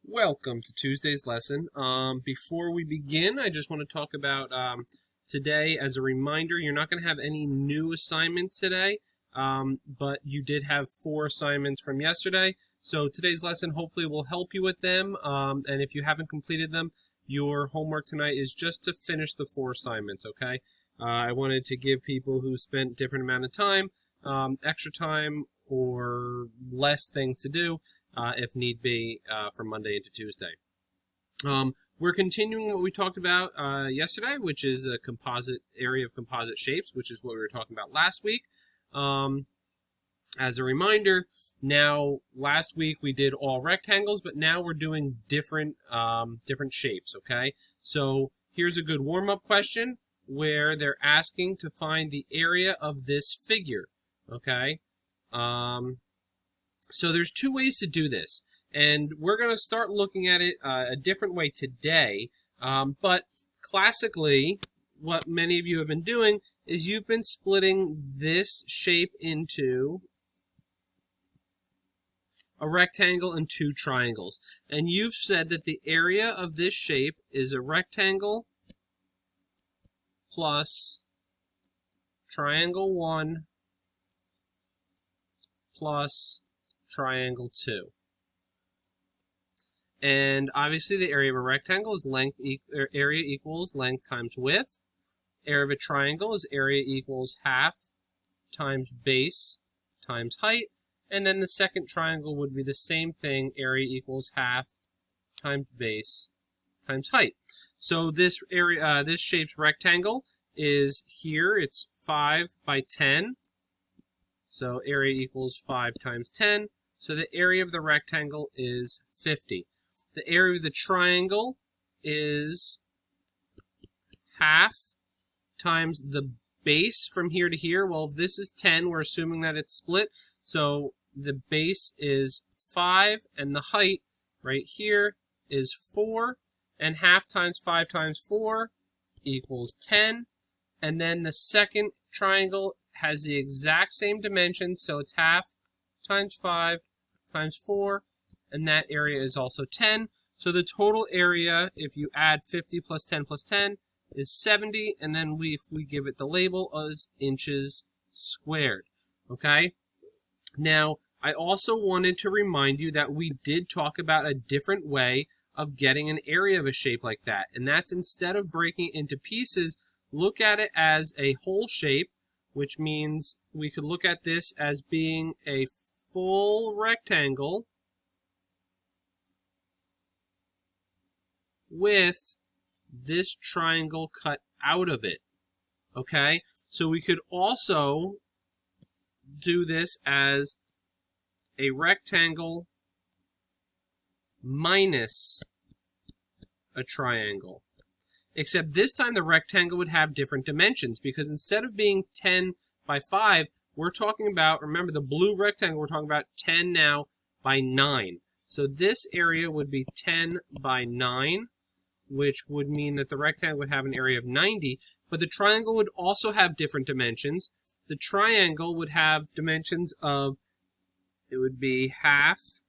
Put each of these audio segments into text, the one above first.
Welcome to Tuesday's lesson. Before we begin, I just want to talk about today. As a reminder, you're not going to have any new assignments today, but you did have 4 assignments from yesterday. So today's lesson hopefully will help you with them, and if you haven't completed them, your homework tonight is just to finish the 4 assignments, okay? I wanted to give people who spent different amount of time extra time or less things to do if need be, from Monday into Tuesday. We're continuing what we talked about yesterday, which is the composite area of composite shapes, which is what we were talking about last week. As a reminder, now last week we did all rectangles, but now we're doing different shapes, okay? So here's a good warm-up question where they're asking to find the area of this figure, okay? So there's 2 ways to do this, and we're going to start looking at it a different way today, but classically, what many of you have been doing is you've been splitting this shape into a rectangle and 2 triangles, and you've said that the area of this shape is a rectangle plus triangle 1 plus triangle 2. And obviously the area of a rectangle is area equals length times width. Area of a triangle is area equals half times base times height. And then the second triangle would be the same thing, area equals half times base times height. So this area, this shape's rectangle is here. It's 5 by 10. So area equals 5 times 10. So the area of the rectangle is 50. The area of the triangle is half times the base from here to here. Well, if this is 10, we're assuming that it's split. So the base is 5, and the height right here is 4. And half times 5 times 4 equals 10. And then the second triangle has the exact same dimensions, so it's half times 5 times 4, and that area is also 10. So the total area, if you add 50 plus 10 plus 10, is 70, and then if we give it the label as inches squared. Okay? Now, I also wanted to remind you that we did talk about a different way of getting an area of a shape like that, and that's instead of breaking it into pieces, look at it as a whole shape, which means we could look at this as being a full rectangle with this triangle cut out of it. Okay? So we could also do this as a rectangle minus a triangle. Except this time the rectangle would have different dimensions, because instead of being 10 by 5, we're talking about, remember the blue rectangle, we're talking about 10 now by 9. So this area would be 10 by 9, which would mean that the rectangle would have an area of 90, but the triangle would also have different dimensions. The triangle would have dimensions of, it would be half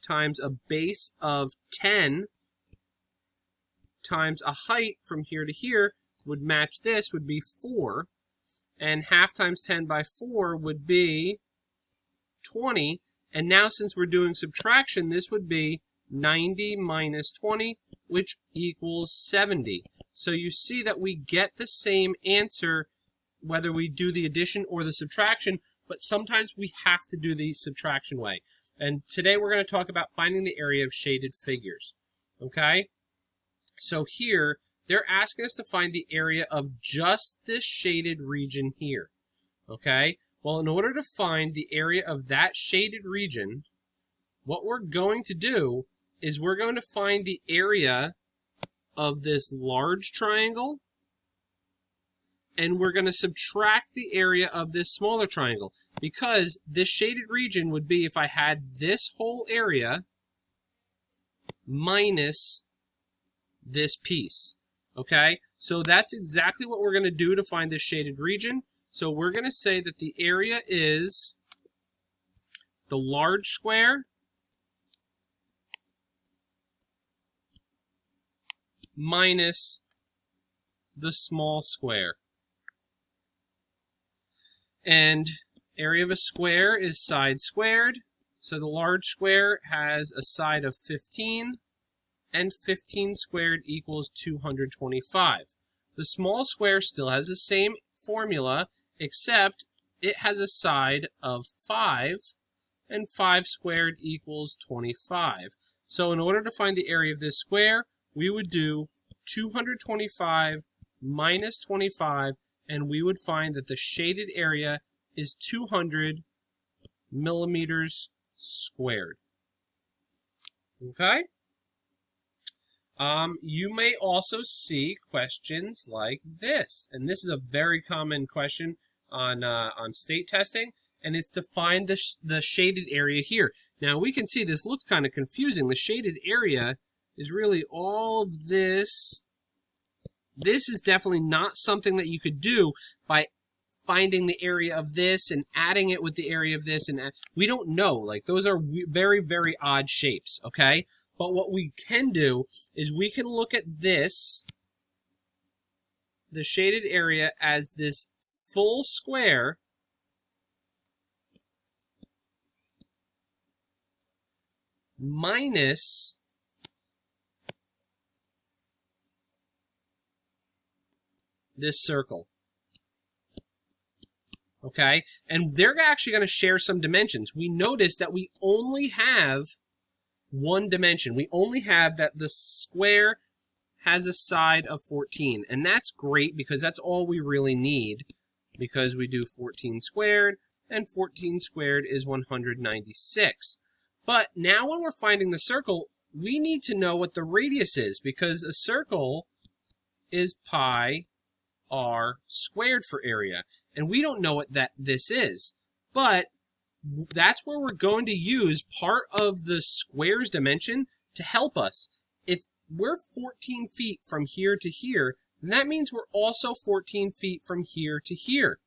times a base of 10 times a height from here to here would match this, would be 4. And half times 10 by 4 would be 20. And now since we're doing subtraction, this would be 90 minus 20, which equals 70. So you see that we get the same answer whether we do the addition or the subtraction, but sometimes we have to do the subtraction way. And today we're going to talk about finding the area of shaded figures. Okay? So here, they're asking us to find the area of just this shaded region here. Okay? Well, in order to find the area of that shaded region, what we're going to do is we're going to find the area of this large triangle, and we're going to subtract the area of this smaller triangle, because this shaded region would be if I had this whole area minus this piece. Okay, so that's exactly what we're going to do to find this shaded region. So we're going to say that the area is the large square minus the small square. And area of a square is side squared. So the large square has a side of 15, and 15 squared equals 225. The small square still has the same formula, except it has a side of 5, and 5 squared equals 25. So in order to find the area of this square, we would do 225 minus 25, and we would find that the shaded area is 200 millimeters squared. Okay? You may also see questions like this, and this is a very common question on state testing, and it's to find the shaded area here. Now we can see this looks kind of confusing. The shaded area is really all of this. This is definitely not something that you could do by finding the area of this and adding it with the area of this, and we don't know. Like, those are very, very odd shapes, okay? But what we can do is we can look at this, the shaded area, as this full square minus this circle. Okay? And they're actually going to share some dimensions. We notice that we only have one dimension. We only have that the square has a side of 14. And that's great because that's all we really need, because we do 14 squared, and 14 squared is 196. But now when we're finding the circle, we need to know what the radius is, because a circle is pi r squared for area, and we don't know what this is. But that's where we're going to use part of the square's dimension to help us. If we're 14 feet from here to here, then that means we're also 14 feet from here to here.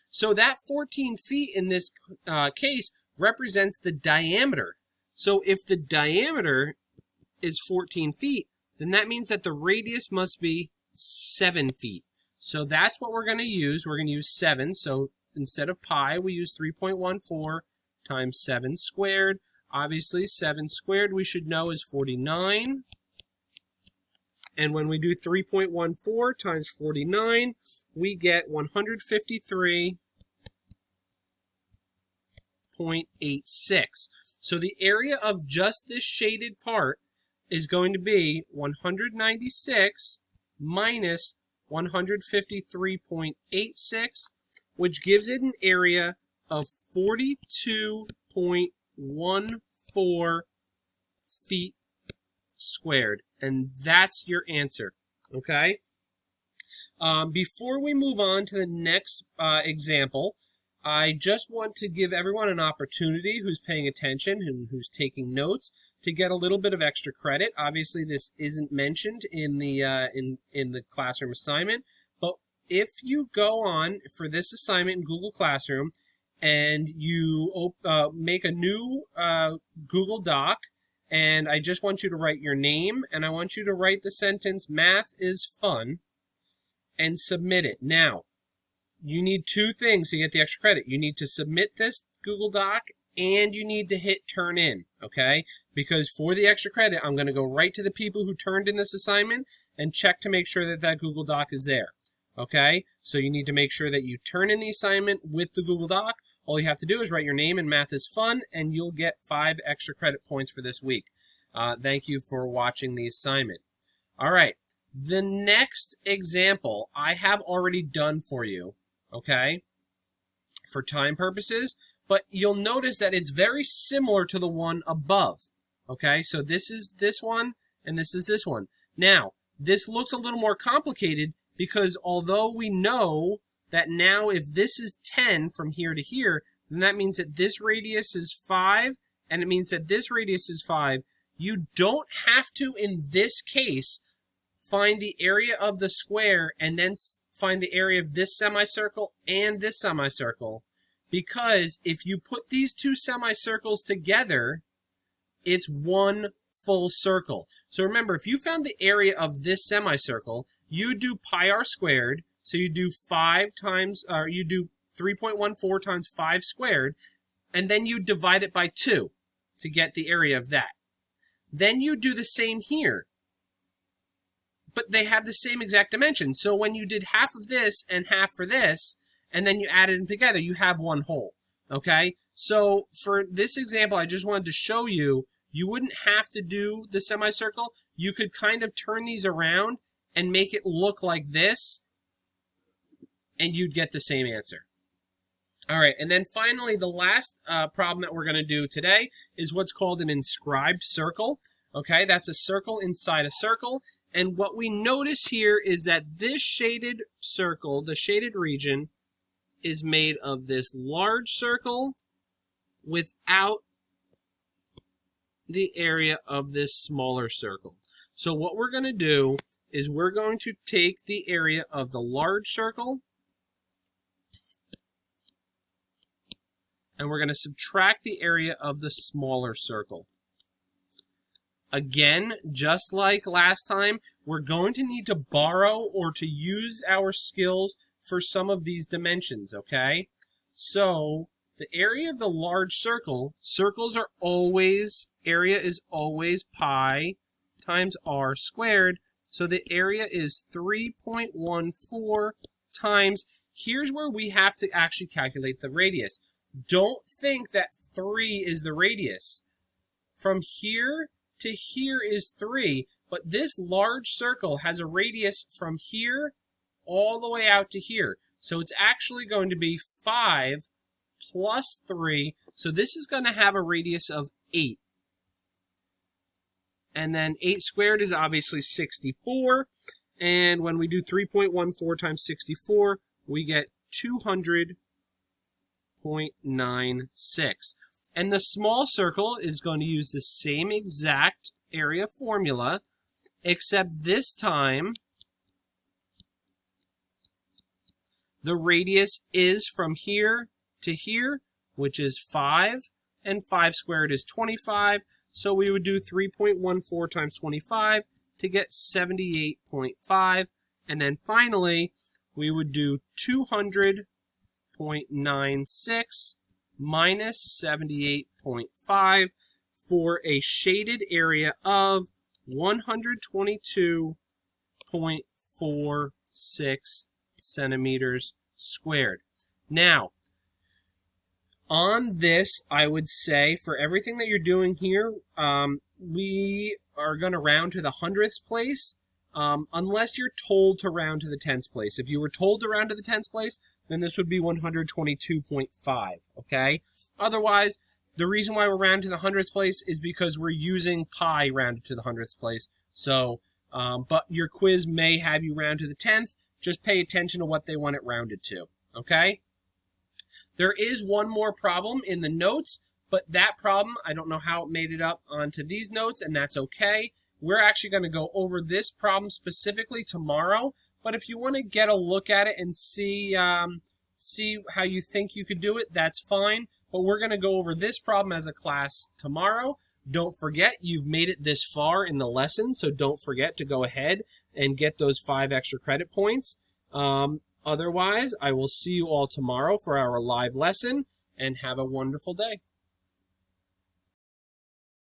So that 14 feet in this case represents the diameter. So if the diameter is 14 feet, then that means that the radius must be 7 feet. So that's what we're going to use. We're going to use 7. So instead of pi, we use 3.14 times 7 squared. Obviously, 7 squared we should know is 49. And when we do 3.14 times 49, we get 153.86. So the area of just this shaded part is going to be 196 minus 153.86, which gives it an area of 42.14 feet squared. And that's your answer, okay? Before we move on to the next example, I just want to give everyone an opportunity who's paying attention and who's taking notes to get a little bit of extra credit. Obviously, this isn't mentioned in the classroom assignment, but if you go on for this assignment in Google Classroom and you make a new Google Doc, and I just want you to write your name, and I want you to write the sentence, "Math is fun," and submit it. Now, you need two things to get the extra credit. You need to submit this Google Doc, and you need to hit turn in, okay? Because for the extra credit, I'm going to go right to the people who turned in this assignment and check to make sure that that Google Doc is there, okay? So you need to make sure that you turn in the assignment with the Google Doc. All you have to do is write your name and "Math is fun," and you'll get 5 extra credit points for this week. Thank you for watching the assignment. All right, the next example I have already done for you, okay, for time purposes, but you'll notice that it's very similar to the one above, okay? So this is this one, and this is this one. Now, this looks a little more complicated because although we know that now if this is 10 from here to here, then that means that this radius is 5, and it means that this radius is 5. You don't have to, in this case, find the area of the square and then find the area of this semicircle and this semicircle, because if you put these two semicircles together, it's 1 full circle. So remember, if you found the area of this semicircle, you do pi r squared. So you do 3.14 times 5 squared, and then you divide it by 2 to get the area of that. Then you do the same here, but they have the same exact dimensions. So when you did half of this and half for this, and then you added them together, you have one whole. Okay? So for this example, I just wanted to show you, you wouldn't have to do the semicircle. You could kind of turn these around and make it look like this, and you'd get the same answer. All right, and then finally, the last problem that we're going to do today is what's called an inscribed circle. Okay, that's a circle inside a circle. And what we notice here is that this shaded circle, the shaded region, is made of this large circle without the area of this smaller circle. So what we're going to do is we're going to take the area of the large circle and we're going to subtract the area of the smaller circle. Again, just like last time, we're going to need to borrow or to use our skills for some of these dimensions, okay? So, the area of the large circle, area is always pi times r squared, so the area is 3.14 times, here's where we have to actually calculate the radius. Don't think that 3 is the radius. From here to here is 3, but this large circle has a radius from here all the way out to here. So it's actually going to be 5 plus 3, so this is going to have a radius of 8. And then 8 squared is obviously 64, and when we do 3.14 times 64, we get 200.96. And the small circle is going to use the same exact area formula, except this time the radius is from here to here, which is 5, and 5 squared is 25, so we would do 3.14 times 25 to get 78.5, and then finally we would do 200.96 minus 78.5 for a shaded area of 122.46 centimeters squared. Now, on this, I would say for everything that you're doing here, we are going to round to the 100th place, unless you're told to round to the 10th place. If you were told to round to the 10th place, then this would be 122.5, okay? Otherwise, the reason why we're rounding to the 100th place is because we're using pi rounded to the 100th place. So, but your quiz may have you round to the 10th. Just pay attention to what they want it rounded to, okay? There is one more problem in the notes, but that problem, I don't know how it made it up onto these notes, and that's okay. We're actually going to go over this problem specifically tomorrow, but if you want to get a look at it and see how you think you could do it, that's fine. But we're going to go over this problem as a class tomorrow. Don't forget, you've made it this far in the lesson, so don't forget to go ahead and get those 5 extra credit points. Otherwise, I will see you all tomorrow for our live lesson, and have a wonderful day.